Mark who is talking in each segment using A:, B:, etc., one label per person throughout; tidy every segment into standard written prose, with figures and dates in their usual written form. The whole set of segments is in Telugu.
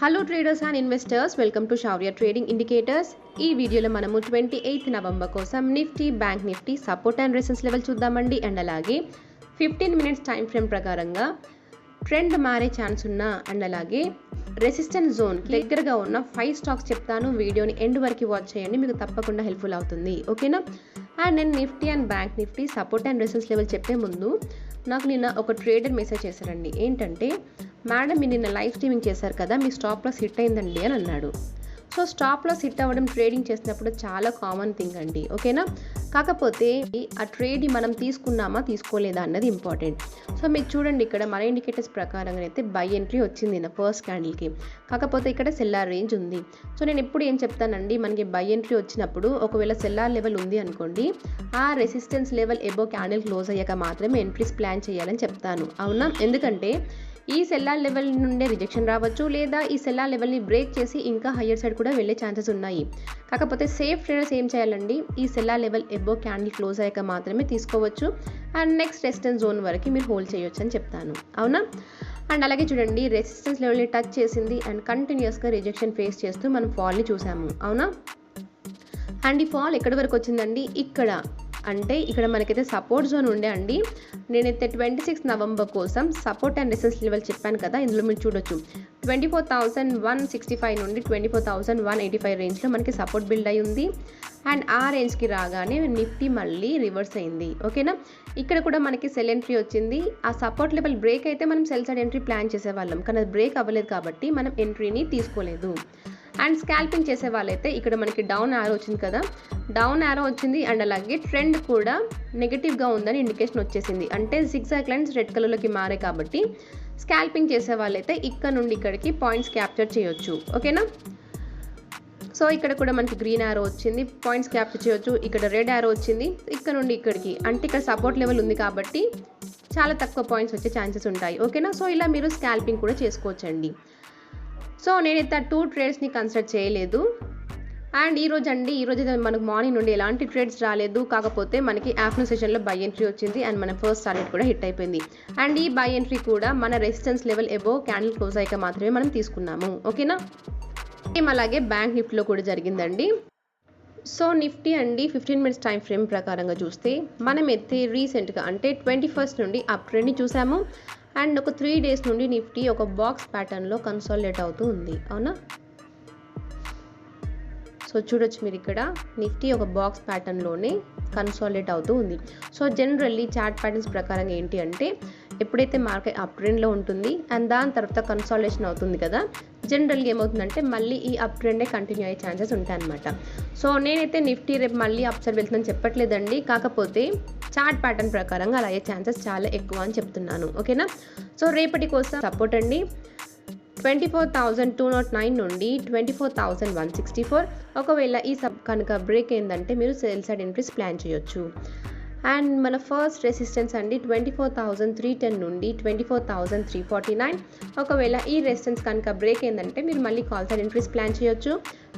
A: Hello traders and investors, welcome to Shaurya trading indicators. ఈ వీడియోలో మనము 28 నవంబర్ కోసం Nifty, bank Nifty support and resistance level చూద్దామండి. అండ్ అలాగే 15 మినిట్స్ టైం ఫ్రేమ్ ప్రకారంగా ట్రెండ్ మారే ఛాన్స్ ఉన్న అండ్ అలాగే రెసిస్టెన్స్ జోన్ దగ్గరగా ఉన్న 5 స్టాక్స్ చెప్తాను. వీడియోని ఎండ్ వరకు వాచ్ చేయండి, మీకు తప్పకుండా హెల్ప్ఫుల్ అవుతుంది. ఓకేనా? అండ్ నేను Nifty and bank Nifty support and resistance level చెప్పే ముందు నాకు నిన్న ఒక ట్రేడర్ మెసేజ్ చేశారండి. ఏంటంటే, మేడం మీరు నిన్న లైవ్ స్ట్రీమింగ్ చేశారు కదా, మీ స్టాప్ లాస్ హిట్ అయిందండి అని అన్నాడు. సో స్టాప్ లాస్ హిట్ అవ్వడం ట్రేడింగ్ చేసినప్పుడు చాలా కామన్ థింగ్ అండి. ఓకేనా? కాకపోతే ఆ ట్రేడ్ మనం తీసుకున్నామా తీసుకోలేదా అన్నది ఇంపార్టెంట్. సో మీకు చూడండి, ఇక్కడ మన ఇండికేటర్స్ ప్రకారంగా అయితే బై ఎంట్రీ వచ్చింది నా ఫస్ట్ క్యాండిల్కి. కాకపోతే ఇక్కడ సెల్లార్ రేంజ్ ఉంది. సో నేను ఎప్పుడు ఏం చెప్తానండి, మనకి బై ఎంట్రీ వచ్చినప్పుడు ఒకవేళ సెల్లార్ లెవెల్ ఉంది అనుకోండి, ఆ resistance level above candle close అయ్యాక మాత్రమే ఎంట్రీస్ ప్లాన్ చేయాలని చెప్తాను. అవునా? ఎందుకంటే ఈ సెల్లార్ లెవెల్ నుండే రిజెక్షన్ రావచ్చు, లేదా ఈ సెల్లార్ లెవెల్ని బ్రేక్ చేసి ఇంకా హయ్యర్ సైడ్ కూడా వెళ్ళే ఛాన్సెస్ ఉన్నాయి. కాకపోతే సేఫ్ ట్రేడర్స్ ఏం చేయాలండి, ఈ cellar level above candle close అయ్యాక మాత్రమే తీసుకోవచ్చు. అండ్ నెక్స్ట్ రెసిస్టెన్స్ జోన్ వరకు మీరు హోల్డ్ చేయొచ్చు అని చెప్తాను. అవునా? అండ్ అలాగే చూడండి, రెసిస్టెన్స్ లెవెల్ని టచ్ చేసింది అండ్ కంటిన్యూస్గా రిజెక్షన్ ఫేస్ చేస్తూ మనం ఫాల్ని చూసాము. అవునా? అండ్ ఈ ఫాల్ ఎక్కడి వరకు వచ్చిందండి, ఇక్కడ అంటే ఇక్కడ మనకైతే సపోర్ట్ జోన్ ఉండే అండి. నేనైతే 26 నవంబర్ కోసం సపోర్ట్ అండ్ రెసిస్టెన్స్ లెవెల్ చెప్పాను కదా, ఇందులో మీరు చూడొచ్చు 24,165 నుండి 24,185 రేంజ్లో మనకి సపోర్ట్ బిల్డ్ అయి ఉంది. అండ్ ఆ రేంజ్కి రాగానే నిఫ్టీ మళ్ళీ రివర్స్ అయింది. ఓకేనా? ఇక్కడ కూడా మనకి సెల్ ఎంట్రీ వచ్చింది. ఆ సపోర్ట్ లెవెల్ బ్రేక్ అయితే మనం సెల్ సైడ్ ఎంట్రీ ప్లాన్ చేసేవాళ్ళం, కానీ అది బ్రేక్ అవ్వలేదు కాబట్టి మనం ఎంట్రీని తీసుకోలేదు. అండ్ స్కాల్పింగ్ చేసే వాళ్ళైతే ఇక్కడ మనకి డౌన్ యారో వచ్చింది కదా, డౌన్ యారో వచ్చింది. అండ్ అలాగే ట్రెండ్ కూడా నెగిటివ్గా ఉందని ఇండికేషన్ వచ్చేసింది, అంటే సిగ్జాగ్ లైన్స్ రెడ్ కలర్లోకి మారే కాబట్టి స్కాల్పింగ్ చేసే వాళ్ళైతే ఇక్కడ నుండి ఇక్కడికి పాయింట్స్ క్యాప్చర్ చేయొచ్చు. ఓకేనా? సో ఇక్కడ కూడా మనకి గ్రీన్ యారో వచ్చింది, పాయింట్స్ క్యాప్చర్ చేయొచ్చు. ఇక్కడ రెడ్ యారో వచ్చింది, ఇక్కడ నుండి ఇక్కడికి, అంటే ఇక్కడ సపోర్ట్ లెవెల్ ఉంది కాబట్టి చాలా తక్కువ పాయింట్స్ వచ్చే ఛాన్సెస్ ఉంటాయి. ఓకేనా? సో ఇలా మీరు స్కాల్పింగ్ కూడా చేసుకోవచ్చండి. సో నేనైతే 2 ట్రేడ్స్ని కన్సిడర్ చేయలేదు. అండ్ ఈరోజు మనకు మార్నింగ్ నుండి ఎలాంటి ట్రేడ్స్ రాలేదు. కాకపోతే మనకి ఆఫ్టర్నూన్ సెషన్లో బై ఎంట్రీ వచ్చింది అండ్ మన ఫస్ట్ టార్గెట్ కూడా హిట్ అయిపోయింది. అండ్ ఈ బై ఎంట్రీ కూడా మన resistance level above candle close అయ్యాక మాత్రమే మనం తీసుకున్నాము. ఓకేనా? అలాగే బ్యాంక్ నిఫ్టీలో కూడా జరిగిందండి. సో నిఫ్టీ అండి 15 మినిట్స్ టైం ఫ్రేమ్ ప్రకారంగా చూస్తే మనమైతే రీసెంట్గా అంటే 21st నుండి అప్ ట్రెండ్ని చూసాము. అండ్ ఒక 3 డేస్ నుండి నిఫ్టీ ఒక బాక్స్ ప్యాటర్న్లో కన్సాలిడేట్ అవుతూ ఉంది. అవునా? సో చూడొచ్చు మీరు, ఇక్కడ నిఫ్టీ ఒక బాక్స్ ప్యాటర్న్లోనే కన్సాలిడేట్ అవుతూ ఉంది. సో జనరల్లీ చార్ట్ ప్యాటర్న్స్ ప్రకారం ఏంటి అంటే, ఎప్పుడైతే మార్కెట్ అప్ ట్రెండ్లో ఉంటుంది అండ్ దాని తర్వాత కన్సాలిడేషన్ అవుతుంది కదా, జనరల్గా ఏమవుతుందంటే మళ్ళీ ఈ అప్ ట్రెండే కంటిన్యూ అయ్యే ఛాన్సెస్ ఉంటాయి అన్నమాట. సో నేనైతే నిఫ్టీ రేపు మళ్ళీ అప్ సైడ్ వెళ్తుందని చెప్పట్లేదండి, కాకపోతే చార్ట్ ప్యాటర్న్ ప్రకారంగా అలా అయ్యే ఛాన్సెస్ చాలా ఎక్కువ అని చెప్తున్నాను. ఓకేనా? సో రేపటి కోసం సపోర్ట్ అండి 24,209 నుండి 24,164. ఒకవేళ ఈ సబ్ కనుక బ్రేక్ అయిందంటే మీరు సేల్ సైడ్ ఎంట్రీస్ ప్లాన్ చేయొచ్చు. అండ్ మన ఫస్ట్ రెసిస్టెన్స్ అండి 24,310 నుండి 24,349. ఒకవేళ ఈ రెసిస్టెన్స్ కనుక బ్రేక్ అయిందంటే మీరు మళ్ళీ కాల్ సైడ్ ఎంట్రీస్ ప్లాన్ చేయొచ్చు.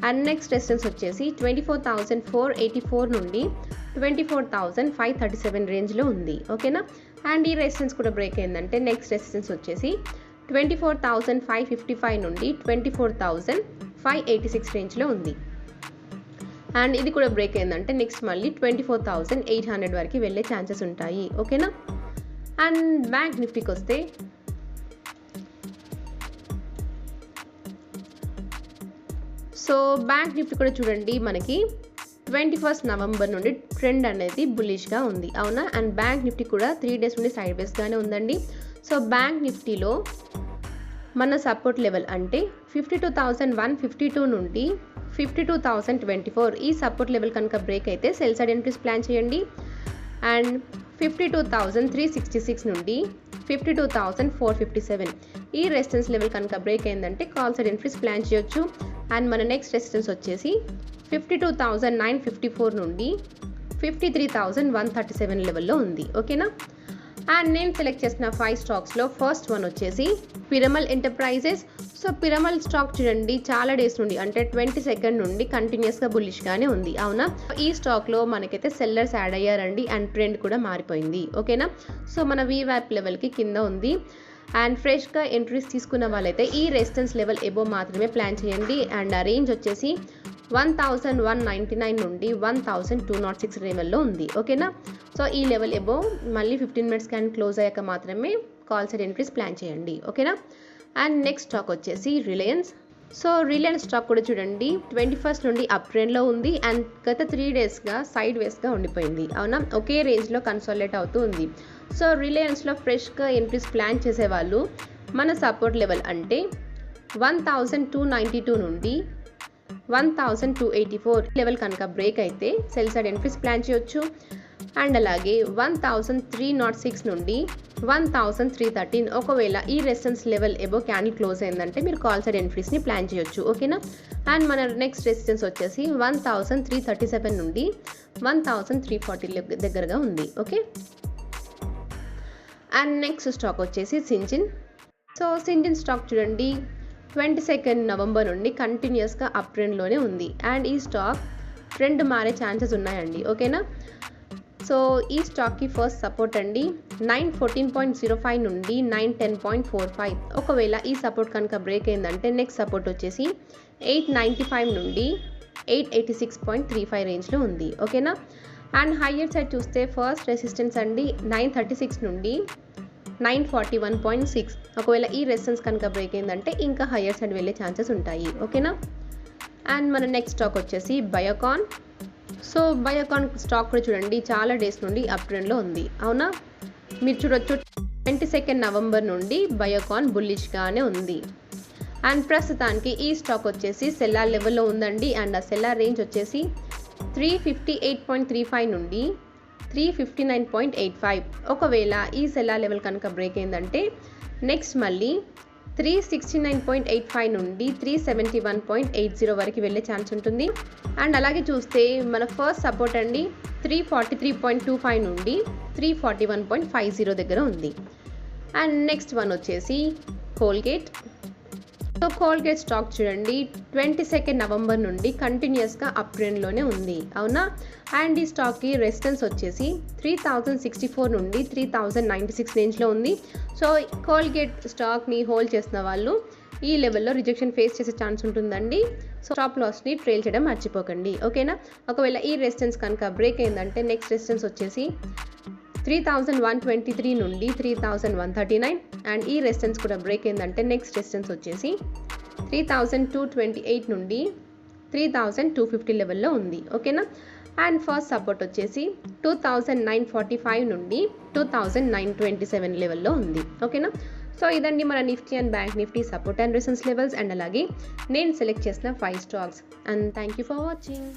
A: అండ్ నెక్స్ట్ రెసిస్టెన్స్ వచ్చేసి 24,484 నుండి 24,537 రేంజ్లో ఉంది. ఓకేనా? అండ్ ఈ రెసిస్టెన్స్ కూడా బ్రేక్ అయిందంటే నెక్స్ట్ రెసిస్టెన్స్ వచ్చేసి 24,555 నుండి 24,586 రేంజ్లో ఉంది. అండ్ ఇది కూడా బ్రేక్ అయిందంటే నెక్స్ట్ మళ్ళీ 24,800 వరకు వెళ్ళే ఛాన్సెస్ ఉంటాయి. ఓకేనా? అండ్ బ్యాంక్ నిఫ్టీకి వస్తే సో బ్యాంక్ నిఫ్టీ కూడా చూడండి, మనకి 21st నవంబర్ నుండి ట్రెండ్ అనేది బుల్లిష్గా ఉంది. అవునా? అండ్ బ్యాంక్ నిఫ్టీ కూడా 3 డేస్ నుండి సైడ్ వేస్గానే ఉందండి. సో బ్యాంక్ నిఫ్టీలో మన సపోర్ట్ లెవెల్ అంటే 52,152 నుండి 52,024 ఈ సపోర్ట్ లెవెల్ కనుక బ్రేక్ అయితే సెల్ సైడ్ ఎంట్రీస్ ప్లాన్ చేయండి. అండ్ 52,366 నుండి 52,457 ఈ రెసిస్టెన్స్ లెవెల్ కనుక బ్రేక్ అయిందంటే కాల్ సైడ్ ఎంట్రీస్ ప్లాన్ చేయొచ్చు. అండ్ మన నెక్స్ట్ రెసిస్టెన్స్ వచ్చేసి 52,954 నుండి 53,137 లెవెల్లో ఉంది. ఓకేనా? అండ్ నేను సెలెక్ట్ చేసిన 5 స్టాక్స్లో ఫస్ట్ వన్ వచ్చేసి Piramal enterprises. So Piramal stock చూడండి, చాలా డేస్ నుండి అంటే 22nd నుండి కంటిన్యూస్గా బుల్లిష్గానే ఉంది. అవునా? ఈ స్టాక్లో మనకైతే సెల్లర్స్ యాడ్ అయ్యారండి అండ్ ట్రెండ్ కూడా మారిపోయింది. ఓకేనా? సో మన వీవాప్ లెవెల్కి కింద ఉంది. అండ్ ఫ్రెష్గా ఎంట్రీస్ తీసుకున్న వాళ్ళైతే ఈ రెసిస్టెన్స్ లెవెల్ ఎబో మాత్రమే ప్లాన్ చేయండి. అండ్ ఆ రేంజ్ వచ్చేసి 1199 నుండి 1206 లెవెల్లో ఉంది. ఓకేనా, సో ఈ లెవెల్ ఎబో మళ్ళీ 15 మినిట్స్ క్యాండిల్ క్లోజ్ అయ్యాక మాత్రమే కాల్ సైడ్ ఎంట్రీస్ ప్లాన్ చేయండి. ఓకేనా, అండ్ నెక్స్ట్ స్టాక్ వచ్చేసి రిలయన్స్. సో రిలయన్స్ స్టాక్ కూడా చూడండి 21st నుండి అప్ ట్రెండ్లో ఉంది అండ్ గత 3 డేస్గా సైడ్ వేస్గా ఉండిపోయింది. అవునా, ఒకే రేంజ్లో కన్సాలిడేట్ అవుతూ ఉంది. సో రిలయన్స్లో ఫ్రెష్గా ఎంట్రీస్ ప్లాన్ చేసేవాళ్ళు మన సపోర్ట్ లెవెల్ అంటే 1292 నుండి 1284 లెవెల్ కనుక బ్రేక్ అయితే సెల్ సైడ్ ఎంట్రీస్ ప్లాన్ చేయొచ్చు. అండ్ అలాగే 1306 నుండి 1313 ఒకవేళ ఈ resistance level above candle close అయిందంటే మీరు కాల్ సైడ్ ఎంట్రీస్ని ప్లాన్ చేయొచ్చు. ఓకేనా, అండ్ మన నెక్స్ట్ రెసిస్టెన్స్ వచ్చేసి 1337 నుండి 1340 దగ్గరగా ఉంది. ఓకే, అండ్ నెక్స్ట్ స్టాక్ వచ్చేసి సింజిన్. సో సింజిన్ స్టాక్ చూడండి 22 నవంబర్ నుండి కంటిన్యూస్గా అప్ ట్రెండ్లోనే ఉంది అండ్ ఈ స్టాక్ ట్రెండ్ మారే ఛాన్సెస్ ఉన్నాయండి. ఓకేనా, సో ఈ స్టాక్కి ఫస్ట్ సపోర్ట్ అండి 914.05 నుండి 910.45. ఒకవేళ ఈ సపోర్ట్ కనుక బ్రేక్ అయిందంటే నెక్స్ట్ సపోర్ట్ వచ్చేసి 895 నుండి 886.35 రేంజ్లో ఉంది. ఓకేనా, అండ్ హయ్యర్ సైడ్ చూస్తే ఫస్ట్ రెసిస్టెన్స్ అండి 936 నుండి 941.6. ఒకవేళ ఈ రెసిస్టెన్స్ కనుక బ్రేక్ అయిందంటే ఇంకా హయ్యర్ సైడ్ వెళ్ళే ఛాన్సెస్ ఉంటాయి. ఓకేనా, అండ్ మన నెక్స్ట్ స్టాక్ వచ్చేసి బయోకాన్. సో బయోకాన్ స్టాక్ కూడా చూడండి చాలా డేస్ నుండి అప్ ట్రెండ్లో ఉంది. అవునా, మీరు చూడొచ్చు 22 నవంబర్ నుండి బయోకాన్ బుల్లిష్గానే ఉంది అండ్ ప్రస్తుతానికి ఈ స్టాక్ వచ్చేసి సెల్లార్ లెవెల్లో ఉందండి. అండ్ ఆ సెల్లార్ రేంజ్ వచ్చేసి 358.35 నుండి 359.85. ఒకవేళ ఈ సెల్లార్ లెవెల్ కనుక బ్రేక్ అయిందంటే నెక్స్ట్ మళ్ళీ 369.85 నుండి 371.80 వరకు వెళ్ళే ఛాన్స్ ఉంటుంది. అండ్ అలాగే చూస్తే మన ఫస్ట్ సపోర్ట్ అండి 343.25 నుండి 341.50 దగ్గర ఉంది. అండ్ నెక్స్ట్ వన్ వచ్చేసి కోల్గేట్. సో కోల్గేట్ స్టాక్ చూడండి 22 నవంబర్ నుండి కంటిన్యూస్గా అప్ ట్రెండ్లోనే ఉంది. అవునా, అండ్ ఈ స్టాక్కి రెసిస్టెన్స్ వచ్చేసి 3064 నుండి 3096 రేంజ్లో ఉంది. సో కోల్గేట్ స్టాక్ని హోల్డ్ చేసిన వాళ్ళు ఈ లెవెల్లో రిజెక్షన్ ఫేస్ చేసే ఛాన్స్ ఉంటుందండి. సో స్టాప్ లాస్ని ట్రేల్ చేయడం మర్చిపోకండి. ఓకేనా, ఒకవేళ ఈ రెసిస్టెన్స్ కనుక బ్రేక్ అయిందంటే నెక్స్ట్ రెసిస్టెన్స్ వచ్చేసి 3123 నుండి 3139 అండ్ ఈ రెసిస్టెన్స్ కూడా బ్రేక్ అయిందంటే నెక్స్ట్ రెసిస్టెన్స్ వచ్చేసి 3228 నుండి 3250 లెవెల్లో ఉంది. ఓకేనా, అండ్ ఫస్ట్ సపోర్ట్ వచ్చేసి 2945 నుండి 2927 లెవెల్లో ఉంది. ఓకేనా, సో ఇదండి మన Nifty and bank Nifty support and resistance levels and అలాగే నేను సెలెక్ట్ చేసిన 5 stocks. And thank you for watching.